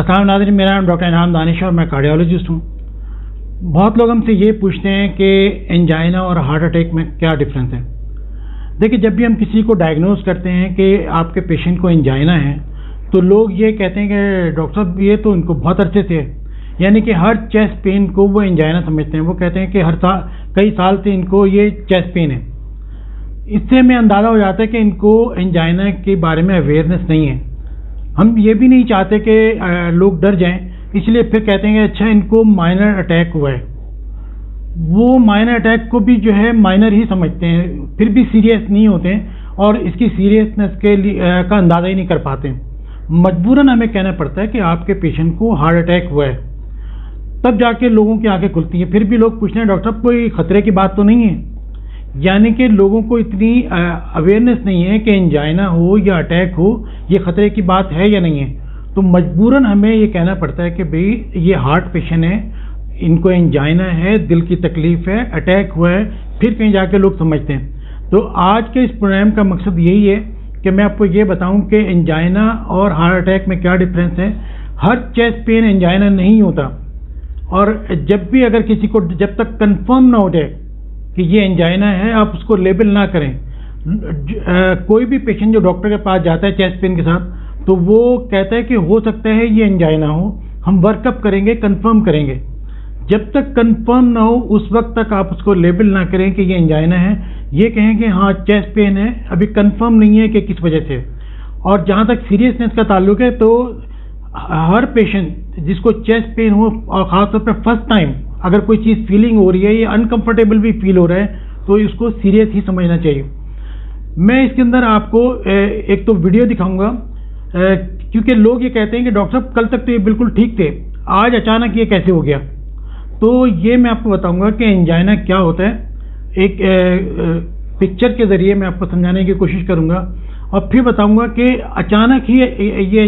अस्सलाम नाज़रीन, मेरा नाम डॉक्टर इनाम दानिश और मैं कार्डियोलॉजिस्ट हूँ। बहुत लोग हमसे ये पूछते हैं कि एंजाइना और हार्ट अटैक में क्या डिफरेंस है। देखिए, जब भी हम किसी को डायग्नोज करते हैं कि आपके पेशेंट को एंजाइना है, तो लोग ये कहते हैं कि डॉक्टर साहब ये तो इनको बहुत अरसे से है, यानी कि हर चेस्ट पेन को वो एंजाइना समझते हैं। वो कहते हैं कि कई साल से इनको ये चेस्ट पेन है। इससे हमें अंदाज़ा हो जाता है कि इनको एंजाइना के बारे में अवेयरनेस नहीं है। हम ये भी नहीं चाहते कि लोग डर जाएं, इसलिए फिर कहते हैं कि अच्छा इनको माइनर अटैक हुआ है। वो माइनर अटैक को भी जो है माइनर ही समझते हैं, फिर भी सीरियस नहीं होते हैं और इसकी सीरियसनेस के लिए का अंदाज़ा ही नहीं कर पाते। मजबूरन हमें कहना पड़ता है कि आपके पेशेंट को हार्ट अटैक हुआ है, तब जाके लोगों की आंखें खुलती हैं। फिर भी लोग पूछते हैं डॉक्टर साहब कोई खतरे की बात तो नहीं है, यानी कि लोगों को इतनी अवेयरनेस नहीं है कि एंजाइना हो या अटैक हो ये खतरे की बात है या नहीं है। तो मजबूरन हमें ये कहना पड़ता है कि भाई ये हार्ट पेशेंट है, इनको एंजाइना है, दिल की तकलीफ है, अटैक हुआ है, फिर कहीं जाके लोग समझते हैं। तो आज के इस प्रोग्राम का मकसद यही है कि मैं आपको ये बताऊं कि एंजाइना और हार्ट अटैक में क्या डिफरेंस है। हर चेस्ट पेन एंजाइना नहीं होता, और जब भी अगर किसी को जब तक कंफर्म ना हो जाए कि ये एंजाइना है, आप उसको लेबल ना करें। कोई भी पेशेंट जो डॉक्टर के पास जाता है चेस्ट पेन के साथ, तो वो कहता है कि हो सकता है ये एंजाइना हो, हम वर्कअप करेंगे, कंफर्म करेंगे। जब तक कंफर्म ना हो उस वक्त तक आप उसको लेबल ना करें कि ये एंजाइना है। ये कहें कि हाँ चेस्ट पेन है, अभी कंफर्म नहीं है कि किस वजह से। और जहाँ तक सीरियसनेस का ताल्लुक है, तो हर पेशेंट जिसको चेस्ट पेन हो और ख़ासतौर पर फर्स्ट टाइम अगर कोई चीज़ फीलिंग हो रही है या अनकंफर्टेबल भी फील हो रहा है, तो इसको सीरियस ही समझना चाहिए। मैं इसके अंदर आपको एक तो वीडियो दिखाऊंगा, क्योंकि लोग ये कहते हैं कि डॉक्टर साहब कल तक तो ये बिल्कुल ठीक थे, आज अचानक ये कैसे हो गया। तो ये मैं आपको बताऊंगा कि एंजाइना क्या होता है। एक पिक्चर के ज़रिए मैं आपको समझाने की कोशिश करूंगा और फिर बताऊंगा कि अचानक ही ये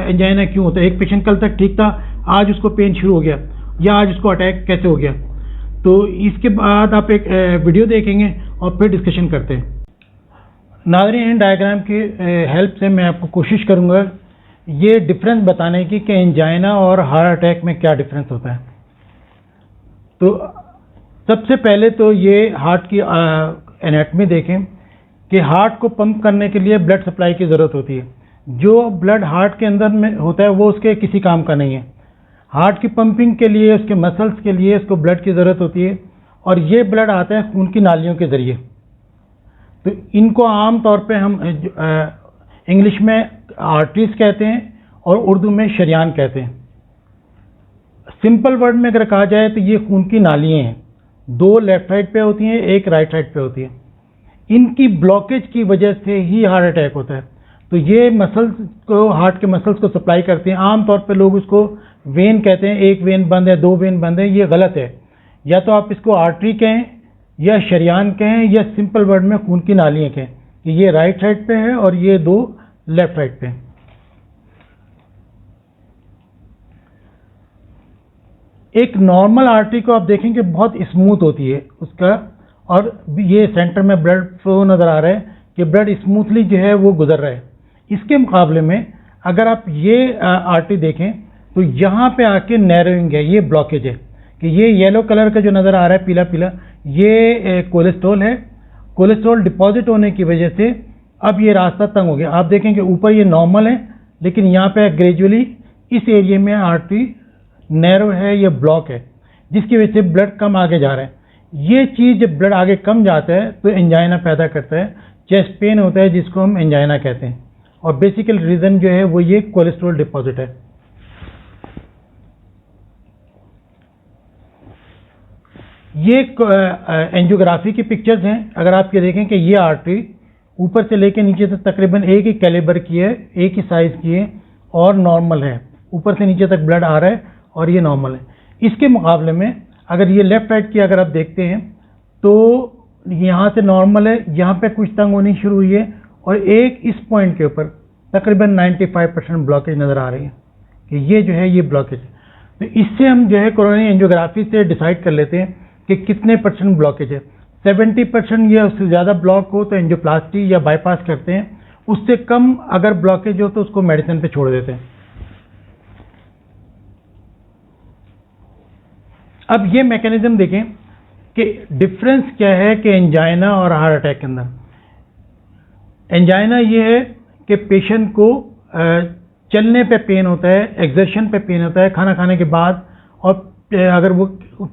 एंजाइना क्यों होता है। एक पेशेंट कल तक ठीक था, आज उसको पेन शुरू हो गया, या आज उसको अटैक कैसे हो गया। तो इसके बाद आप एक वीडियो देखेंगे और फिर डिस्कशन करते हैं। नाज़रीन, इन डायग्राम की हेल्प से मैं आपको कोशिश करूंगा ये डिफरेंस बताने की कि एंजाइना और हार्ट अटैक में क्या डिफरेंस होता है। तो सबसे पहले तो ये हार्ट की एनाटॉमी देखें कि हार्ट को पंप करने के लिए ब्लड सप्लाई की ज़रूरत होती है। जो ब्लड हार्ट के अंदर में होता है वो उसके किसी काम का नहीं है। हार्ट की पंपिंग के लिए, उसके मसल्स के लिए उसको ब्लड की ज़रूरत होती है, और ये ब्लड आता है खून की नालियों के ज़रिए। तो इनको आम तौर पे हम इंग्लिश में आर्टरीज कहते हैं और उर्दू में शरियान कहते हैं। सिंपल वर्ड में अगर कहा जाए तो ये खून की नालियाँ हैं, दो लेफ्ट साइड पे होती हैं, एक राइट साइड पे होती है। इनकी ब्लॉकेज की वजह से ही हार्ट अटैक होता है। तो ये मसल्स को, हार्ट के मसल्स को सप्लाई करते हैं। आमतौर पे लोग उसको वेन कहते हैं, एक वेन बंद है, दो वेन बंद है, ये गलत है। या तो आप इसको आर्टरी कहें या शरियान कहें या सिंपल वर्ड में खून की नालियाँ कहें कि ये राइट साइड पे है और ये दो लेफ्ट साइड पे है। एक नॉर्मल आर्टरी को आप देखेंगे बहुत स्मूथ होती है उसका, और ये सेंटर में ब्लड फ्लो नज़र आ रहा है कि ब्लड स्मूथली जो है वो गुजर रहा है। इसके मुकाबले में अगर आप ये आर्टरी देखें तो यहाँ पे आके नैरोइंग है, ये ब्लॉकेज है कि ये येलो कलर का जो नज़र आ रहा है पीला पीला, ये कोलेस्ट्रॉल है। कोलेस्ट्रॉल डिपॉजिट होने की वजह से अब ये रास्ता तंग हो गया। आप देखेंगे ऊपर ये नॉर्मल है, लेकिन यहाँ पे ग्रेजुअली इस एरिया में आर्टरी नैरो है, ये ब्लॉक है, जिसकी वजह से ब्लड कम आगे जा रहा है। ये चीज़ जब ब्लड आगे कम जाता है तो एंजाइना पैदा करता है, चेस्ट पेन होता है जिसको हम एंजाइना कहते हैं। और बेसिकल रीज़न जो है वो ये कोलेस्ट्रॉल डिपॉजिट है। ये एंजियोग्राफी की पिक्चर्स हैं। अगर आप ये देखें कि ये आर्टरी ऊपर से लेके नीचे तक तकरीबन एक ही कैलिबर की है, एक ही साइज़ की है और नॉर्मल है। ऊपर से नीचे तक ब्लड आ रहा है और ये नॉर्मल है। इसके मुकाबले में अगर ये लेफ्ट साइड की अगर आप देखते हैं तो यहाँ से नॉर्मल है, यहाँ पे कुछ तंग होनी शुरू हुई है, और एक इस पॉइंट के ऊपर तकरीबन 95% ब्लॉकेज नज़र आ रही है कि ये जो है ये ब्लॉकेज है। तो इससे हम जो है कोरोनरी एंजियोग्राफी से डिसाइड कर लेते हैं कि कितने % ब्लॉकेज है। 70% या उससे ज़्यादा ब्लॉक हो तो एंजियोप्लास्टी या बाईपास करते हैं। उससे कम अगर ब्लॉकेज हो तो उसको मेडिसिन पे छोड़ देते हैं। अब ये मैकेनिज्म देखें कि डिफरेंस क्या है कि एंजाइना और हार्ट अटैक के अंदर। एंजाइना ये है कि पेशेंट को चलने पे पेन होता है, एक्सर्शन पे पेन होता है, खाना खाने के बाद, और अगर वो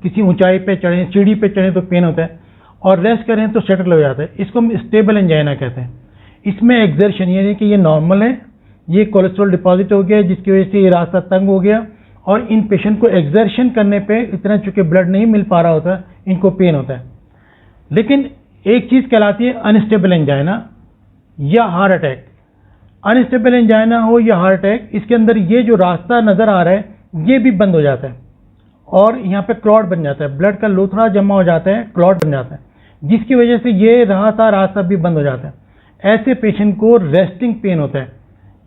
किसी ऊंचाई पे चढ़े, सीढ़ी पे चढ़े तो पेन होता है, और रेस्ट करें तो सेटल हो जाता है। इसको हम स्टेबल एंजाइना कहते हैं। इसमें एक्सर्शन यानी कि ये नॉर्मल है, ये कोलेस्ट्रॉल डिपॉजिट हो गया जिसकी वजह से ये रास्ता तंग हो गया, और इन पेशेंट को एक्सर्शन करने पे इतना चूंकि ब्लड नहीं मिल पा रहा होता, इनको पेन होता है। लेकिन एक चीज़ कहलाती है अनस्टेबल एंजाइना या हार्ट अटैक। अनस्टेबल एंजाइना हो या हार्ट अटैक, इसके अंदर ये जो रास्ता नज़र आ रहा है ये भी बंद हो जाता है और यहाँ पे क्लॉट बन जाता है, ब्लड का लोथड़ा जमा हो जाता है, क्लॉट बन जाता है, जिसकी वजह से ये रास्ता भी बंद हो जाता है। ऐसे पेशेंट को रेस्टिंग पेन होता है,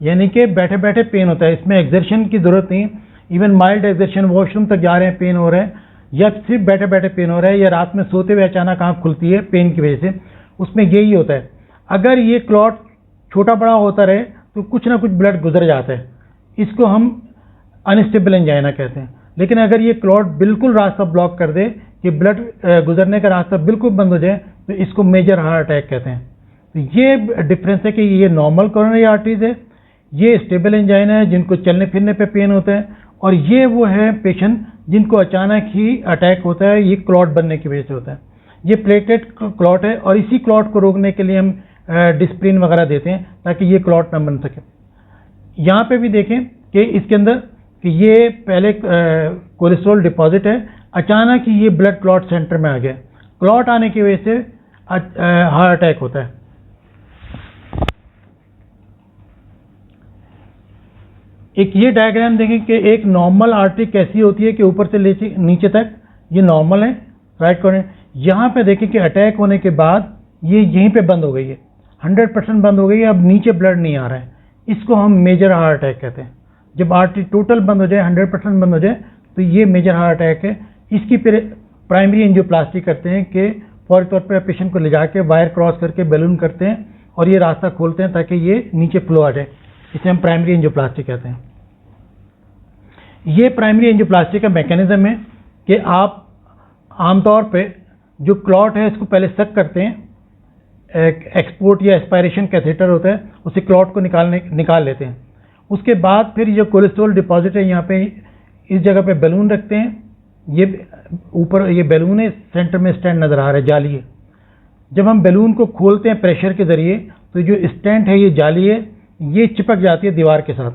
यानी कि बैठे बैठे पेन होता है। इसमें एक्सर्शन की ज़रूरत नहीं, इवन माइल्ड एक्सर्शन, वॉशरूम तक जा रहे हैं पेन हो रहा है, या सिर्फ बैठे बैठे पेन हो रहा है, या रात में सोते हुए अचानक आँख खुलती है पेन की वजह से, उसमें यही होता है। अगर ये क्लॉट छोटा बड़ा होता रहे तो कुछ ना कुछ ब्लड गुजर जाता है, इसको हम अनस्टेबल एंजाइना कहते हैं। लेकिन अगर ये क्लॉट बिल्कुल रास्ता ब्लॉक कर दे कि ब्लड गुजरने का रास्ता बिल्कुल बंद हो जाए तो इसको मेजर हार्ट अटैक कहते हैं। तो ये डिफरेंस है कि ये नॉर्मल कोरोनरी आर्टरीज है, ये स्टेबल एंजाइना है जिनको चलने फिरने पे पेन होता है, और ये वो है पेशेंट जिनको अचानक ही अटैक होता है, ये क्लॉट बनने की वजह से होता है। ये प्लेटलेट क्लॉट है और इसी क्लॉट को रोकने के लिए हम डिस्प्रिन वगैरह देते हैं ताकि ये क्लॉट ना बन सके। यहाँ पे भी देखें कि इसके अंदर कि ये पहले कोलेस्ट्रॉल डिपॉजिट है, अचानक ही ये ब्लड क्लॉट सेंटर में आ गया, क्लॉट आने की वजह से हार्ट अटैक होता है। एक ये डायग्राम देखें कि एक नॉर्मल आर्टरी कैसी होती है कि ऊपर से लेके नीचे तक ये नॉर्मल है, राइट कॉर्नर। यहाँ पे देखें कि अटैक होने के बाद ये यहीं पे बंद हो गई है, 100% बंद हो गई है, अब नीचे ब्लड नहीं आ रहा है, इसको हम मेजर हार्ट अटैक कहते हैं। जब आर्टरी टोटल बंद हो जाए, 100% बंद हो जाए, तो ये मेजर हार्ट अटैक है। इसकी फिर प्राइमरी एंजियोप्लास्टी करते हैं कि फौरी तौर पर पेशेंट को ले जाके वायर क्रॉस करके बैलून करते हैं और ये रास्ता खोलते हैं ताकि ये नीचे फ्लो आ जाए, इसे हम प्राइमरी एंजियोप्लास्टी कहते हैं। ये प्राइमरी एंजियोप्लास्टी का मैकेनिज्म है कि आप आमतौर पे जो क्लॉट है इसको पहले सक करते हैं, एक्सपोर्ट या एस्पायरेशन कैथेटर होता है, उससे क्लॉट को निकाल लेते हैं। उसके बाद फिर जो कोलेस्ट्रॉल डिपॉजिट है यहाँ पे इस जगह पे बैलून रखते हैं, ये ऊपर ये बैलून है, सेंटर में स्टैंड नज़र आ रहा है, जाली है। जब हम बैलून को खोलते हैं प्रेशर के ज़रिए तो जो स्टैंड है, ये जाली है, ये चिपक जाती है दीवार के साथ,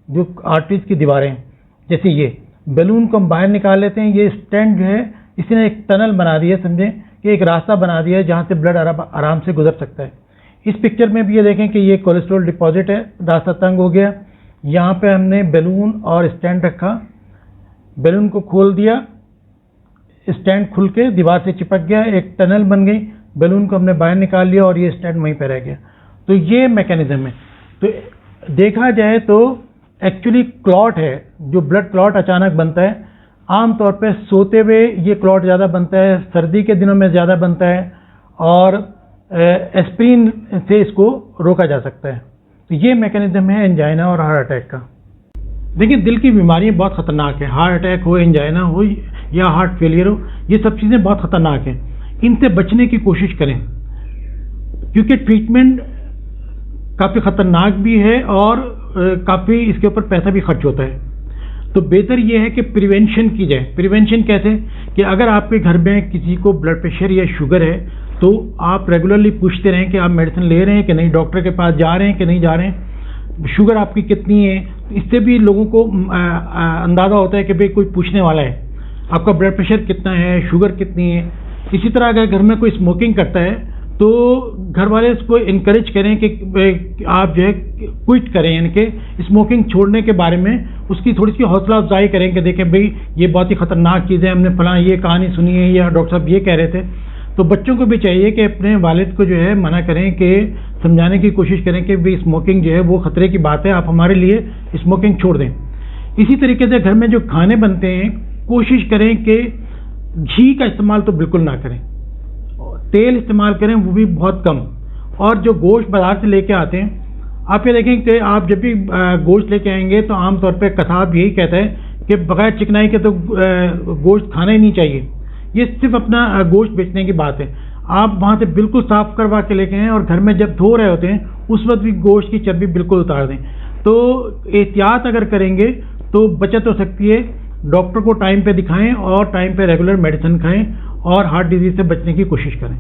जो आर्टरीज की दीवारें हैं। जैसे ये बैलून को हम बाहर निकाल लेते हैं, ये स्टैंड जो है इसने एक टनल बना दिया, समझें कि एक रास्ता बना दिया है जहाँ से ब्लड आराम से गुजर सकता है। इस पिक्चर में भी ये देखें कि ये कोलेस्ट्रॉल डिपॉजिट है, रास्ता तंग हो गया, यहाँ पे हमने बैलून और स्टैंड रखा, बैलून को खोल दिया, स्टैंड खुल के दीवार से चिपक गया, एक टनल बन गई, बैलून को हमने बाहर निकाल लिया और ये स्टैंड वहीं पर रह गया। तो ये मैकेनिज्म है। तो देखा जाए तो एक्चुअली क्लॉट है, जो ब्लड क्लॉट अचानक बनता है, आमतौर पे सोते हुए ये क्लॉट ज़्यादा बनता है, सर्दी के दिनों में ज़्यादा बनता है, और एस्प्रिन से इसको रोका जा सकता है। तो ये मैकेनिज्म है एंजाइना और हार्ट अटैक का। देखिए, दिल की बीमारियाँ बहुत ख़तरनाक है, हार्ट अटैक हो, एंजाइना हो या हार्ट फेलियर हो, ये सब चीज़ें बहुत ख़तरनाक हैं। इनसे बचने की कोशिश करें क्योंकि ट्रीटमेंट काफ़ी ख़तरनाक भी है और काफ़ी इसके ऊपर पैसा भी खर्च होता है। तो बेहतर ये है कि प्रिवेंशन की जाए। प्रिवेंशन कैसे कि अगर आपके घर में किसी को ब्लड प्रेशर या शुगर है तो आप रेगुलरली पूछते रहें कि आप मेडिसिन ले रहे हैं कि नहीं, डॉक्टर के पास जा रहे हैं कि नहीं जा रहे हैं, शुगर आपकी कितनी है। इससे भी लोगों को अंदाज़ा होता है कि भाई कोई पूछने वाला है, आपका ब्लड प्रेशर कितना है, शुगर कितनी है। इसी तरह अगर घर में कोई स्मोकिंग करता है तो घर वाले इसको इनकरेज करें कि आप जो है क्विट करें, यानी कि स्मोकिंग छोड़ने के बारे में उसकी थोड़ी सी हौसला अफजाई करें कि देखें भाई ये बहुत ही ख़तरनाक चीज़ है, हमने फलां ये कहानी सुनी है या डॉक्टर साहब ये कह रहे थे। तो बच्चों को भी चाहिए कि अपने वालिद को जो है मना करें, कि समझाने की कोशिश करें कि भाई स्मोकिंग जो है वो ख़तरे की बात है, आप हमारे लिए स्मोकिंग छोड़ दें। इसी तरीके से घर में जो खाने बनते हैं कोशिश करें कि घी का इस्तेमाल तो बिल्कुल ना करें, तेल इस्तेमाल करें वो भी बहुत कम। और जो गोश्त बाजार से लेके आते हैं, आप ये देखें कि आप जब भी गोश्त लेके आएंगे तो आमतौर पे कसाब यही कहता है कि बगैर चिकनाई के तो गोश्त खाना ही नहीं चाहिए। ये सिर्फ अपना गोश्त बेचने की बात है। आप वहाँ से बिल्कुल साफ करवा के लेके आएँ और घर में जब धो रहे होते हैं उस वक्त भी गोश्त की चर्बी बिल्कुल उतार दें। तो एहतियात अगर करेंगे तो बचत हो सकती है। डॉक्टर को टाइम पे दिखाएं और टाइम पे रेगुलर मेडिसिन खाएं और हार्ट डिजीज से बचने की कोशिश करें।